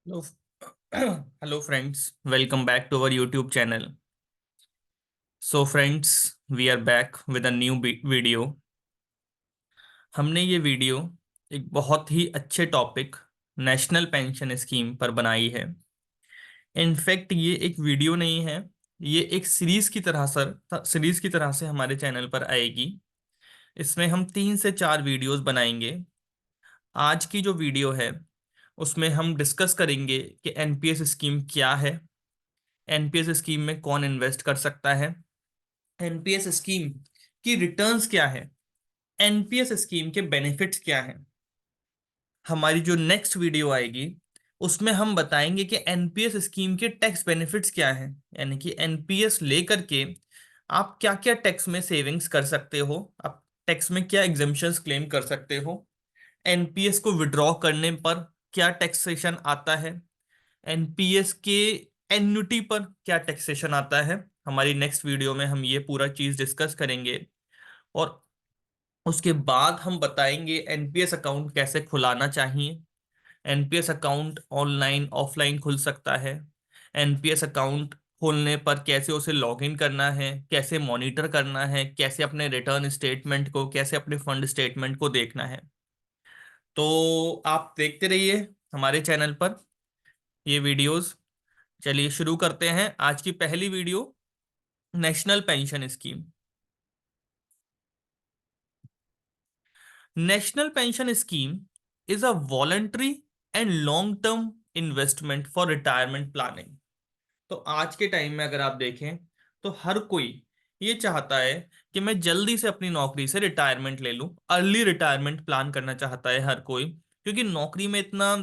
Hello, hello friends. Welcome back to our YouTube channel. So friends, we are back with a new video. हमने ये video एक बहुत ही अच्छे topic national pension scheme पर बनाई है। इनफैक्ट ये एक वीडियो नहीं है, ये एक सीरीज की तरह से हमारे चैनल पर आएगी। इसमें हम 3 से 4 वीडियोस बनाएंगे। आज की जो वीडियो है उसमें हम डिस्कस करेंगे कि एनपीएस स्कीम क्या है, एनपीएस स्कीम में कौन इन्वेस्ट कर सकता है, एनपीएस स्कीम की रिटर्न्स क्या है, एनपीएस स्कीम के बेनिफिट्स क्या हैं। हमारी जो नेक्स्ट वीडियो आएगी उसमें हम बताएंगे कि एनपीएस स्कीम के टैक्स बेनिफिट्स क्या हैं, यानी कि एनपीएस लेकर के आप क्या क्या टैक्स में सेविंग्स कर सकते हो, आप टैक्स में क्या एग्जेम्पशंस क्लेम कर सकते हो, एनपीएस को विड्रॉ करने पर क्या टैक्सेशन आता है, एनपीएस के एन्युटी पर क्या टैक्सेशन आता है। हमारी नेक्स्ट वीडियो में हम ये पूरा चीज डिस्कस करेंगे और उसके बाद हम बताएंगे एनपीएस अकाउंट कैसे खुलाना चाहिए। एनपीएस अकाउंट ऑनलाइन ऑफलाइन खुल सकता है। एनपीएस अकाउंट खोलने पर कैसे उसे लॉगिन करना है, कैसे मॉनिटर करना है, कैसे अपने रिटर्न स्टेटमेंट को, कैसे अपने फंड स्टेटमेंट को देखना है। तो आप देखते रहिए हमारे चैनल पर ये वीडियोस। चलिए शुरू करते हैं आज की पहली video, national pension scheme. National pension scheme is a voluntary and long term investment for retirement planning. तो आज के टाइम में अगर आप देखें तो हर कोई ये चाहता है कि मैं जल्दी से अपनी नौकरी से रिटायरमेंट ले लूं, अर्ली रिटायरमेंट प्लान करना चाहता है हर कोई, क्योंकि नौकरी में इतना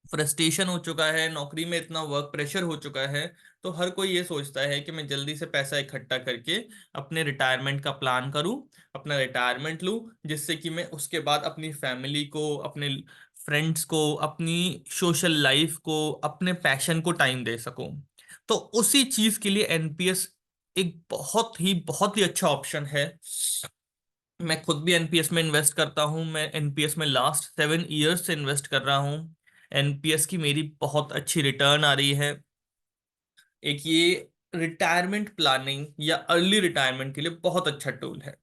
फ्रस्ट्रेशन हो चुका है, नौकरी में इतना वर्क प्रेशर हो चुका है। तो हर कोई ये सोचता है कि मैं जल्दी से पैसा इकट्ठा करके अपने रिटायरमेंट का प्लान करूं, अपना रिटायरमेंट लूं, जिससे कि मैं उसके बाद अपनी फैमिली को, अपने फ्रेंड्स को, अपनी सोशल लाइफ को, अपने पैशन को टाइम दे सकूं। तो उसी चीज के लिए एनपीएस एक बहुत ही अच्छा ऑप्शन है। मैं खुद भी एनपीएस में इन्वेस्ट करता हूं, मैं एनपीएस में लास्ट 7 ईयर्स से इन्वेस्ट कर रहा हूं। एनपीएस की मेरी बहुत अच्छी रिटर्न आ रही है। एक ये रिटायरमेंट प्लानिंग या अर्ली रिटायरमेंट के लिए बहुत अच्छा टूल है।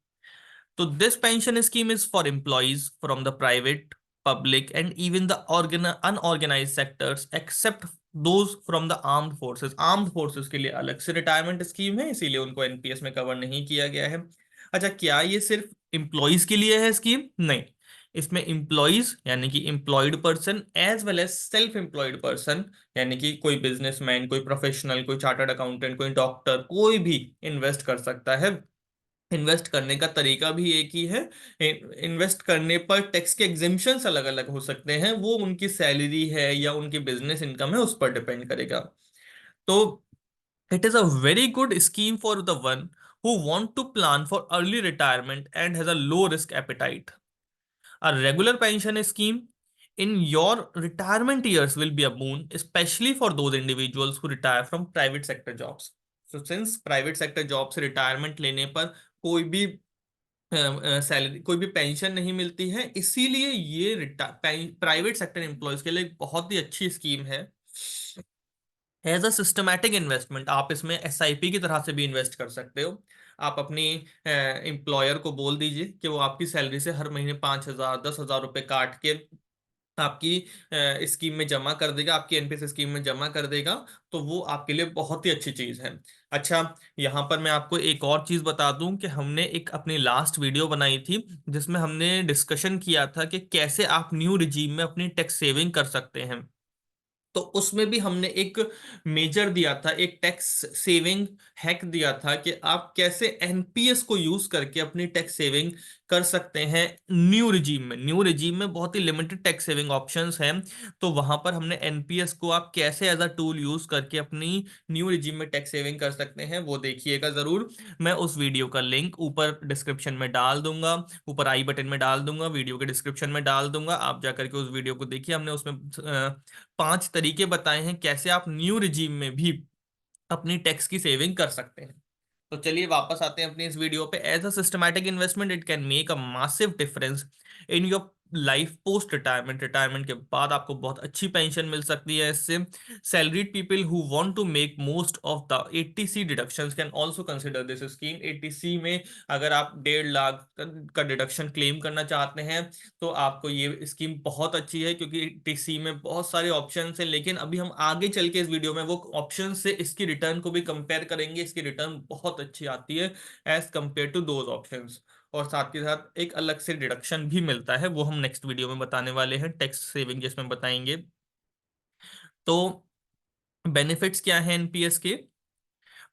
तो this pension scheme is for employees from the private, public and even the unorganised sectors except those from the armed forces. Armed forces के लिए अलग से रिटायरमेंट स्कीम है, इसीलिए उनको एनपीएस में कवर नहीं किया गया है। अच्छा, क्या ये सिर्फ एम्प्लॉयज के लिए है स्कीम? नहीं, इसमें एम्प्लॉयज यानी कि employed person as well as self employed person, यानी कि कोई बिजनेसमैन, कोई प्रोफेशनल, कोई चार्टर्ड अकाउंटेंट, कोई डॉक्टर, कोई भी इन्वेस्ट कर सकता है। इन्वेस्ट करने का तरीका भी एक ही है। इन्वेस्ट करने पर टैक्स के एग्जेम्पशंस अलग अलग हो सकते हैं, वो उनकी सैलरी है या उनकी बिजनेस इनकम है उस पर डिपेंड करेगा। तो it is a very good scheme for the one who want to plan for early retirement and has a low risk appetite. A regular pension scheme in your retirement years will be a boon, especially for those individuals who retire from private sector jobs. So since private sector job से retirement लेने पर कोई भी salary, कोई भी pension नहीं मिलती है, इसीलिए ये प्राइवेट सेक्टर एम्प्लॉयज के लिए एक बहुत ही अच्छी स्कीम है। एज अ सिस्टमैटिक इन्वेस्टमेंट आप इसमें एसआईपी की तरह से भी इन्वेस्ट कर सकते हो। आप अपनी एम्प्लॉयर को बोल दीजिए कि वो आपकी सैलरी से हर महीने 5,000 10,000 रुपए काट के आपकी स्कीम में जमा कर देगा, आपकी एनपीएस स्कीम में जमा कर देगा। तो वो आपके लिए बहुत ही अच्छी चीज है। अच्छा, यहाँ पर मैं आपको एक और चीज बता दूं कि हमने एक अपनी लास्ट वीडियो बनाई थी जिसमें हमने डिस्कशन किया था कि कैसे आप न्यू रिजीम में अपनी टैक्स सेविंग कर सकते हैं। तो उसमें भी हमने एक मेजर दिया था, एक टैक्स सेविंग हैक दिया था कि आप कैसे एनपीएस को यूज करके अपनी टैक्स सेविंग कर सकते हैं न्यू रिजीम में। न्यू रिजीम में बहुत ही लिमिटेड टैक्स सेविंग ऑप्शंस हैं। तो वहां पर हमने एनपीएस को आप कैसे एज अ टूल यूज करके अपनी न्यू रिजीम में टैक्स सेविंग कर सकते हैं वो देखिएगा जरूर। मैं उस वीडियो का लिंक ऊपर डिस्क्रिप्शन में डाल दूंगा, ऊपर आई बटन में डाल दूंगा, वीडियो के डिस्क्रिप्शन में डाल दूंगा। आप जाकर के उस वीडियो को देखिए। हमने उसमें 5 तरीके बताए हैं कैसे आप न्यू रिजीम में भी अपनी टैक्स की सेविंग कर सकते हैं। तो चलिए वापस आते हैं अपनी इस वीडियो पे। As a systematic investment it can make a massive difference in your life post retirement, retirement के बाद आपको बहुत अच्छी पेंशन मिल सकती है इससे। Salaried people who want to make most of the 80C deductions can also consider this scheme. 80C में अगर आप 1.5 लाख का डिडक्शन क्लेम करना चाहते हैं तो आपको ये स्कीम बहुत अच्छी है, क्योंकि 80C में बहुत सारे ऑप्शन हैं। लेकिन अभी हम आगे चल के इस वीडियो में वो ऑप्शन से इसकी रिटर्न को भी कंपेयर करेंगे। इसकी रिटर्न बहुत अच्छी आती है as compare to those options. और साथ के साथ एक अलग से डिडक्शन भी मिलता है, वो हम नेक्स्ट वीडियो में बताने वाले हैं, टैक्स सेविंग जिसमें बताएंगे। तो बेनिफिट्स क्या है एनपीएस के?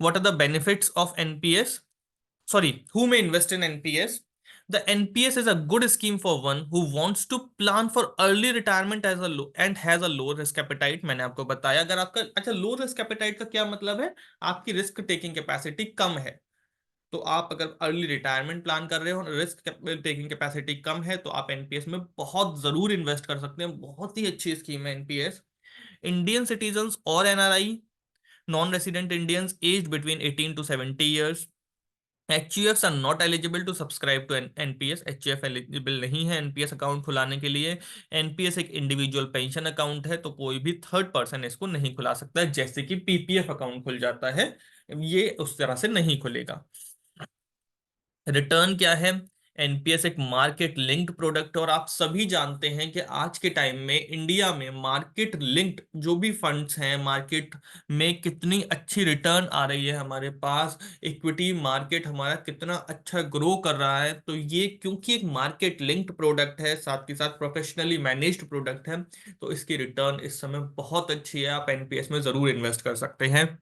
What are the benefits of NPS? Sorry, who may invest in NPS? The NPS is a good scheme for one who wants to plan for early retirement as a low and has a low risk appetite। मैंने आपको बताया, अगर आपका अच्छा low risk appetite का क्या मतलब है, आपकी रिस्क टेकिंग कैपेसिटी कम है। तो आप अगर अर्ली रिटायरमेंट प्लान कर रहे हो, रिस्क टेकिंग कैपेसिटी कम है, तो आप एनपीएस में बहुत जरूर इन्वेस्ट कर सकते हैं। बहुत ही अच्छी स्कीम है एनपीएस। इंडियन सिटीजन और NRI, non resident Indians aged between 18 to 70 years। HUFs are not eligible to subscribe to NPS. HUF eligible नहीं है एनपीएस अकाउंट खुलाने के लिए। एनपीएस एक इंडिविजुअल पेंशन अकाउंट है, तो कोई भी थर्ड पर्सन इसको नहीं खुला सकता है, जैसे कि पीपीएफ अकाउंट खुल जाता है, ये उस तरह से नहीं खुलेगा। रिटर्न क्या है? एनपीएस एक मार्केट लिंक्ड प्रोडक्ट, और आप सभी जानते हैं कि आज के टाइम में इंडिया में मार्केट लिंक्ड जो भी फंड्स हैं, मार्केट में कितनी अच्छी रिटर्न आ रही है हमारे पास, इक्विटी मार्केट हमारा कितना अच्छा ग्रो कर रहा है। तो ये क्योंकि एक मार्केट लिंक्ड प्रोडक्ट है, साथ के साथ प्रोफेशनली मैनेज्ड प्रोडक्ट है, तो इसकी रिटर्न इस समय बहुत अच्छी है। आप एनपीएस में जरूर इन्वेस्ट कर सकते हैं।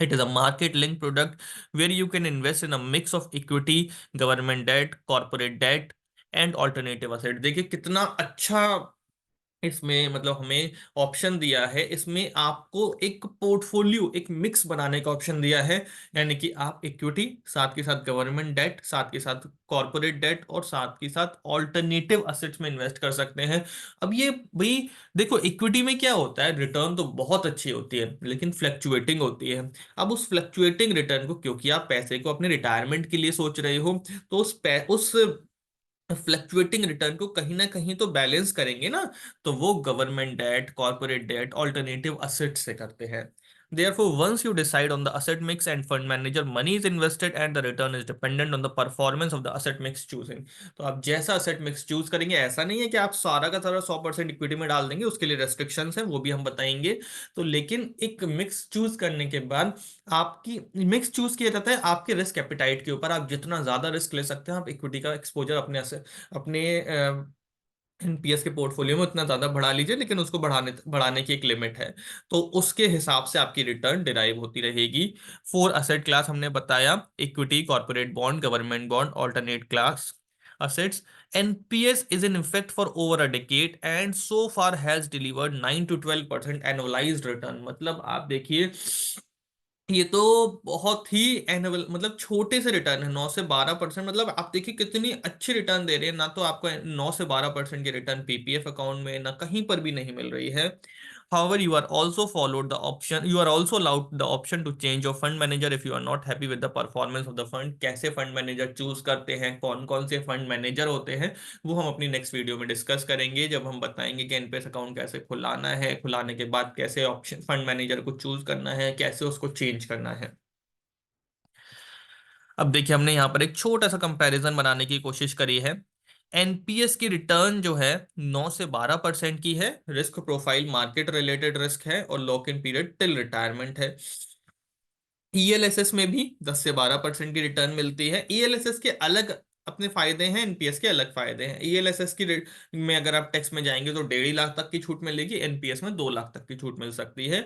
It is a market linked product where you can invest in a mix of equity, government debt, corporate debt and alternative asset। देखिए कितना अच्छा इसमें मतलब हमें ऑप्शन दिया है। इसमें आपको एक पोर्टफोलियो, एक मिक्स बनाने का ऑप्शन दिया है। यानी कि आप इक्विटी, साथ के साथ गवर्नमेंट डेट, साथ के साथ कॉर्पोरेट डेट और साथ के साथ ऑल्टरनेटिव असेट्स में इन्वेस्ट कर सकते हैं। अब ये भाई देखो, इक्विटी में क्या होता है, रिटर्न तो बहुत अच्छी होती है लेकिन फ्लक्चुएटिंग होती है। अब उस फ्लक्चुएटिंग रिटर्न को, क्योंकि आप पैसे को अपने रिटायरमेंट के लिए सोच रहे हो, तो उस फ्लक्चुएटिंग रिटर्न को कहीं ना कहीं तो बैलेंस करेंगे ना। तो वो government debt, corporate debt, alternative asset से करते हैं। Therefore, once you decide on the asset mix and fund manager, money is invested and the return is dependent on the performance of the asset mix choosing। तो आप जैसा asset mix choose करेंगे, ऐसा नहीं है कि आप सारा का सारा 100% इक्विटी में डाल देंगे, उसके लिए रेस्ट्रिक्शंस हैं, वो भी हम बताएंगे। तो लेकिन एक मिक्स चूज करने के बाद, आपकी मिक्स चूज किया जाता है आपके रिस्क एपिटाइट के ऊपर। आप जितना ज्यादा रिस्क ले सकते हैं, आप इक्विटी का एक्सपोजर अपने एनपीएस के पोर्टफोलियो में उतना ज्यादा बढ़ा लीजिए, लेकिन उसको बढ़ाने बढ़ाने की एक लिमिट है। तो उसके हिसाब से आपकी रिटर्न डिराइव होती रहेगी। 4 असेट क्लास हमने बताया, equity, corporate bond, government bond, alternate class assets। NPS is in effect for over a decade and so far has delivered 9 to 12% annualized return। मतलब आप देखिए, ये तो बहुत ही एनुअल, मतलब छोटे से रिटर्न है, 9 से 12%। मतलब आप देखिए कितनी अच्छी रिटर्न दे रहे हैं। ना तो आपको 9 से 12% की रिटर्न पीपीएफ अकाउंट में ना कहीं पर भी नहीं मिल रही है। However, you are also allowed the option to change your fund manager if you are not happy with the performance of the fund। कैसे फंड मैनेजर चूज करते हैं, कौन कौन से फंड मैनेजर होते हैं, वो हम अपनी नेक्स्ट वीडियो में डिस्कस करेंगे, जब हम बताएंगे कि एनपीएस अकाउंट कैसे खुलाना है, खुलाने के बाद कैसे ऑप्शन फंड मैनेजर को चूज करना है, कैसे उसको चेंज करना है। अब देखिए, हमने यहाँ पर एक छोटा सा कंपैरिजन बनाने की कोशिश करी है। एनपीएस की रिटर्न जो है 9 से 12% की है। Risk profile market related risk है और lock in period till retirement है। ईएलएसएस में भी 10 से 12% की रिटर्न मिलती है। ईएलएसएस के अलग अपने फायदे हैं, एनपीएस के अलग फायदे हैं। ईएलएसएस की में अगर आप टैक्स में जाएंगे तो 1.5 लाख तक की छूट मिलेगी, एनपीएस में 2 लाख तक की छूट मिल सकती है।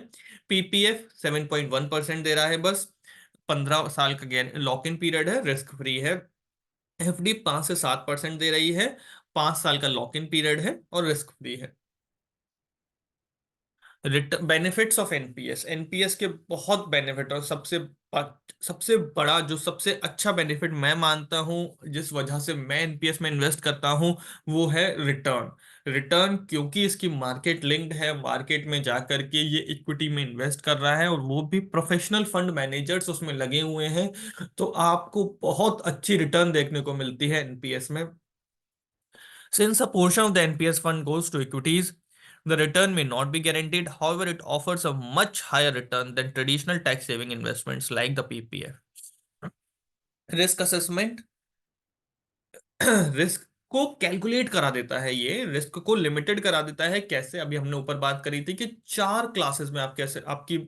पीपीएफ 7.1% दे रहा है बस। 15 साल का लॉक इन पीरियड है, रिस्क फ्री है। एफडी 5 से 7% दे रही है, 5 साल का लॉक इन पीरियड है और रिस्क फ्री है। बेनिफिट्स ऑफ एनपीएस, एनपीएस के बहुत बेनिफिट, और सबसे बड़ा जो सबसे अच्छा बेनिफिट मैं मानता हूं, जिस वजह से मैं एनपीएस में इन्वेस्ट करता हूं, वो है रिटर्न। रिटर्न क्योंकि इसकी मार्केट लिंक्ड है, मार्केट में जाकर के ये इक्विटी में इन्वेस्ट कर रहा है और वो भी प्रोफेशनल फंड मैनेजर्स उसमें लगे हुए हैं, तो आपको बहुत अच्छी रिटर्न देखने को मिलती है एनपीएस में। Since a portion of the NPS fund goes to equities, the return may not be guaranteed. However, it offers a much higher return than traditional tax saving investments like the PPF. Risk assessment risk को calculate करा देता है, ये risk को limited करा देता है। कैसे? अभी हमने ऊपर बात करी थी कि चार क्लासेस में आप कैसे आपकी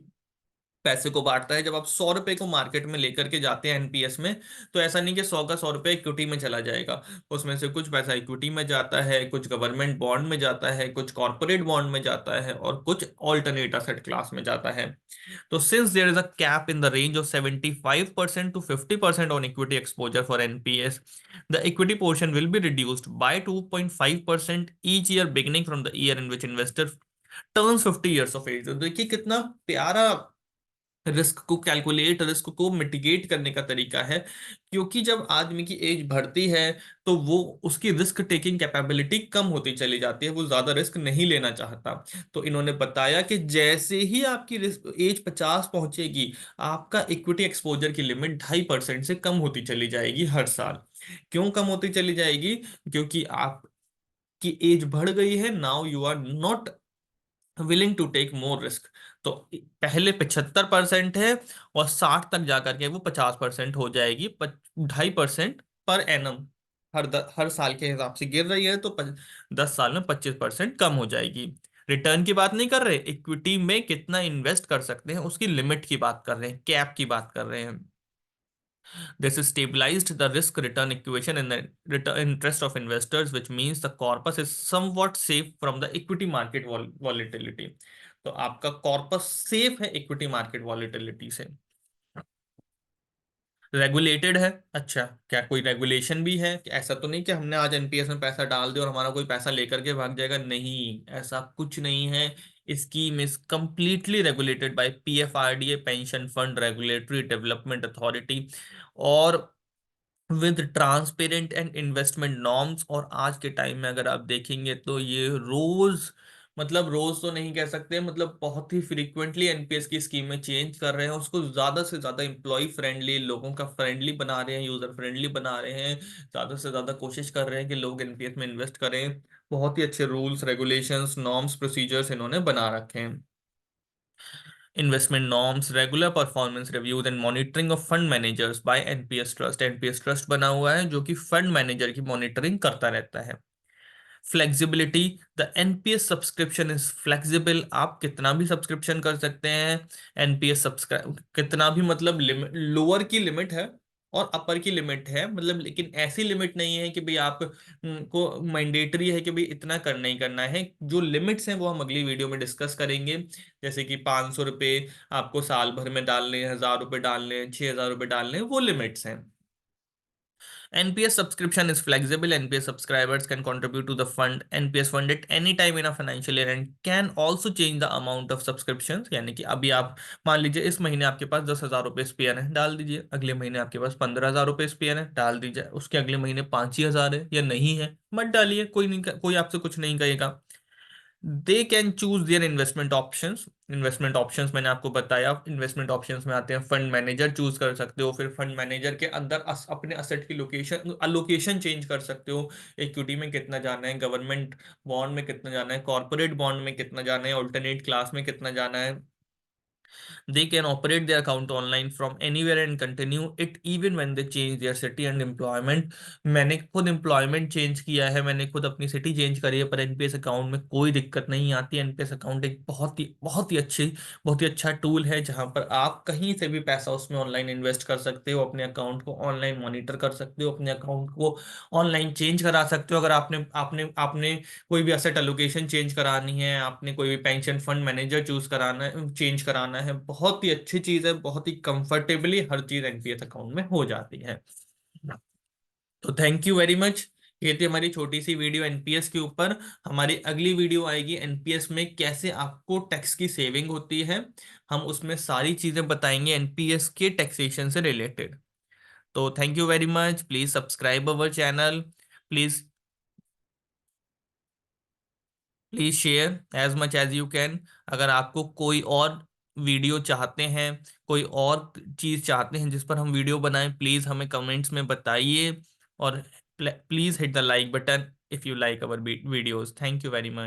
पैसे को बांटता है। जब आप 100 रुपए को मार्केट में लेकर के जाते हैं एनपीएस में, तो ऐसा नहीं कि 100 का 100 रुपए इक्विटी में चला जाएगा। उसमें से कुछ पैसा इक्विटी में जाता है, कुछ गवर्नमेंट बॉन्ड में जाता है, कुछ कॉर्पोरेट बॉन्ड में जाता है, और कुछ ऑल्टरनेट असेट क्लास में जाता है। तो since there is a cap in the range of 75% to 50% on equity exposure for NPS, the equity portion will be reduced by 2.5% each year beginning from the year in which investor turns 50 years of age। तो देखिए कितना प्यारा risk को calculate, risk को mitigate करने का तरीका है। क्योंकि जब आदमी की एज बढ़ती है तो वो उसकी रिस्क टेकिंग कैपेबिलिटी कम होती चली जाती है, वो ज्यादा रिस्क नहीं लेना चाहता। तो इन्होंने बताया कि जैसे ही आपकी रिस्क एज 50 पहुंचेगी, आपका इक्विटी एक्सपोजर की लिमिट 2.5% से कम होती चली जाएगी हर साल। क्यों कम होती चली जाएगी? क्योंकि आपकी एज बढ़ गई है, now you are not willing to take more risk. तो पहले 75% है, और 60 तक जाकर के वो 50% हो जाएगी। 2.5% पर एनम हर साल के हिसाब से गिर रही है, तो 10 साल में 25% कम हो जाएगी। रिटर्न की बात नहीं कर रहे, इक्विटी में कितना इन्वेस्ट कर सकते हैं उसकी लिमिट की बात कर रहे हैं, कैप की बात कर रहे हैं। This stabilized the risk return equation in the return interest of investors, which means the corpus is somewhat safe from the equity market volatility। तो आपका कॉर्पस सेफ है इक्विटी मार्केट वॉलिटिलिटी से। रेगुलेटेड है। अच्छा, क्या कोई रेगुलेशन भी है? कि ऐसा तो नहीं कि हमने आज एनपीएस में पैसा डाल दिया और हमारा कोई पैसा लेकर के भाग जाएगा, नहीं, ऐसा कुछ नहीं है। Scheme is completely regulated by PFRDA, pension fund regulatory development authority, और with transparent and investment norms. और आज के टाइम में अगर आप देखेंगे तो ये रोज, मतलब रोज तो नहीं कह सकते, मतलब बहुत ही फ्रीक्वेंटली एनपीएस की स्कीमें चेंज कर रहे हैं, उसको ज्यादा से ज्यादा एम्प्लॉय फ्रेंडली, लोगों का फ्रेंडली बना रहे हैं, यूजर फ्रेंडली बना रहे हैं। ज्यादा से ज्यादा कोशिश कर रहे हैं कि लोग एनपीएस में इन्वेस्ट करें। बहुत ही अच्छे रूल्स रेगुलेशंस नॉर्म्स प्रोसीजर्स इन्होंने बना रखे हैं। Investment norms, regular performance reviews and monitoring of fund managers by NPS trust. NPS trust बना हुआ है जो कि फंड मैनेजर की मॉनिटरिंग करता रहता है। Flexibility, the NPS subscription is flexible. आप कितना भी सब्सक्रिप्शन कर सकते हैं। एनपीएस सब्सक्राइब कितना भी, मतलब लिमिट, लोअर की लिमिट है और अपर की लिमिट है, मतलब, लेकिन ऐसी लिमिट नहीं है कि भाई आप को मैंडेटरी है कि भाई इतना करना ही करना है। जो लिमिट्स हैं वो हम अगली वीडियो में डिस्कस करेंगे। जैसे कि 500 रुपये आपको साल भर में डालने हैं, 1000 रुपये डालने हैं, 6000 रुपये डालने हैं, वो लिमिट्स हैं। NPS subscription is flexible. NPS subscribers can contribute to the fund, NPS fund at any time in a financial year and can also change the amount of subscriptions। यानी कि अभी आप मान लीजिए इस महीने आपके पास 10,000 रुपये स्पेयर है, डाल दीजिए। अगले महीने आपके पास 15,000 रुपये स्पेयर है, डाल दीजिए। उसके अगले महीने 5 ही हजार है या नहीं है, मत डालिए, कोई नहीं, कोई आपसे कुछ नहीं कहेगा। They can choose their investment options. Investment options मैंने आपको बताया, इन्वेस्टमेंट ऑप्शंस में आते हैं फंड मैनेजर चूज कर सकते हो, फिर फंड मैनेजर के अंदर अपने असेट की लोकेशन अलोकेशन चेंज कर सकते हो। इक्विटी में कितना जाना है, गवर्नमेंट बॉन्ड में कितना जाना है, कॉर्पोरेट बॉन्ड में कितना जाना है, ऑल्टरनेट क्लास में कितना जाना है। They can operate their account online from anywhere and continue it even when they change their city and employment। मैंने खुद एम्प्लॉयमेंट चेंज किया है, मैंने खुद अपनी सिटी चेंज करी है, पर एनपीएस अकाउंट में कोई दिक्कत नहीं आती। एनपीएस अकाउंट एक बहुत ही अच्छा टूल है, जहां पर आप कहीं से भी पैसा उसमें ऑनलाइन इन्वेस्ट कर सकते हो, अपने अकाउंट को ऑनलाइन मॉनिटर कर सकते हो, अपने अकाउंट को ऑनलाइन चेंज करा सकते हो। अगर आपने आपने आपने कोई भी असेट एलोकेशन चेंज करानी है, आपने कोई भी पेंशन फंड मैनेजर चूज कराना है, चेंज कराना है, बहुत ही अच्छी चीज है, बहुत ही कंफर्टेबली हर चीज एनपीएस अकाउंट में हो जाती है। तो थैंक यू वेरी मच। ये थी हमारी छोटी सी वीडियो एनपीएस के ऊपर। हमारी अगली वीडियो आएगी एनपीएस में कैसे आपको टैक्स की सेविंग होती है। हम उसमें सारी चीजें बताएंगे एनपीएस के टैक्सेशन से रिलेटेड। तो thank you very much. Please subscribe our channel. Please please share as much as you can. अगर आपको कोई और वीडियो चाहते हैं, कोई और चीज चाहते हैं जिस पर हम वीडियो बनाएं, प्लीज हमें कमेंट्स में बताइए। और please hit the like button. if you like our videos. Thank you very much.